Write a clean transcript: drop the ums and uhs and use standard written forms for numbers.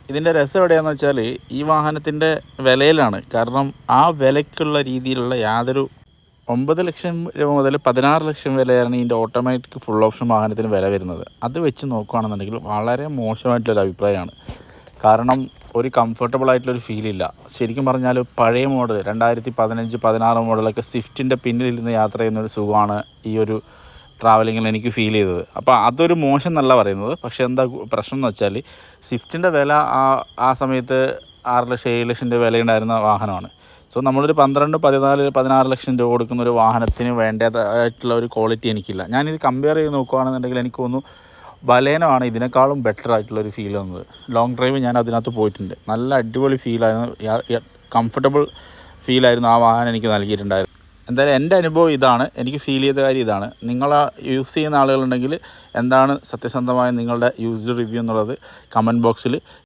ഇതിൻ്റെ രസം എവിടെയാണെന്ന് വെച്ചാൽ ഈ വാഹനത്തിൻ്റെ വിലയിലാണ്. കാരണം ആ വിലയ്ക്കുള്ള രീതിയിലുള്ള യാതൊരു 9 ലക്ഷം രൂപ മുതൽ 16 ലക്ഷം വരെയാണ് ഇതിൻ്റെ ഓട്ടോമാറ്റിക് ഫുൾ ഓപ്ഷൻ വാഹനത്തിന് വില വരുന്നത്. അത് വെച്ച് നോക്കുകയാണെന്നുണ്ടെങ്കിൽ വളരെ മോശമായിട്ടുള്ളൊരു അഭിപ്രായമാണ്. കാരണം ഒരു കംഫർട്ടബിൾ ആയിട്ടുള്ളൊരു ഫീലില്ല. ശരിക്കും പറഞ്ഞാൽ പഴയ മോഡൽ 2015, 16 മോഡലൊക്കെ സ്വിഫ്റ്റിൻ്റെ പിന്നിലിരുന്ന് യാത്ര ചെയ്യുന്നൊരു സുഖമാണ് ഈ ഒരു ട്രാവലിങ്ങിൽ എനിക്ക് ഫീൽ ചെയ്തത്. അപ്പോൾ അതൊരു മോശം എന്നല്ല പറയുന്നത്. പക്ഷേ എന്താ പ്രശ്നം എന്ന് വെച്ചാൽ സ്വിഫ്റ്റിൻ്റെ വില ആ സമയത്ത് 6 ലക്ഷം 7 ലക്ഷം രൂപ വിലയുണ്ടായിരുന്ന വാഹനമാണ്. സോ നമ്മളൊരു 12, 14, 16 ലക്ഷം രൂപ കൊടുക്കുന്ന ഒരു വാഹനത്തിന് വേണ്ടതായിട്ടുള്ള ഒരു ക്വാളിറ്റി എനിക്കില്ല. ഞാനിത് കമ്പയർ ചെയ്ത് നോക്കുകയാണെന്നുണ്ടെങ്കിൽ എനിക്ക് തോന്നുന്നു ബലേനോ ആണ് ഇതിനേക്കാളും ബെറ്റർ ആയിട്ടുള്ളൊരു ഫീൽ വന്നത്. ലോങ് ഡ്രൈവ് ഞാൻ അതിനകത്ത് പോയിട്ടുണ്ട്. നല്ല അടിപൊളി ഫീലായിരുന്നു, കംഫർട്ടബിൾ ഫീലായിരുന്നു ആ വാഹനം എനിക്ക് നൽകിയിട്ടുണ്ടായിരുന്നു. എന്തായാലും എൻ്റെ അനുഭവം ഇതാണ്, എനിക്ക് ഫീൽ ചെയ്ത കാര്യം ഇതാണ്. നിങ്ങൾ യൂസ് ചെയ്യുന്ന ആളുകളുണ്ടെങ്കിൽ എന്താണ് സത്യസന്ധമായ നിങ്ങളുടെ യൂസ്ഡ് റിവ്യൂ എന്നുള്ളത് കമൻറ്റ് ബോക്സിൽ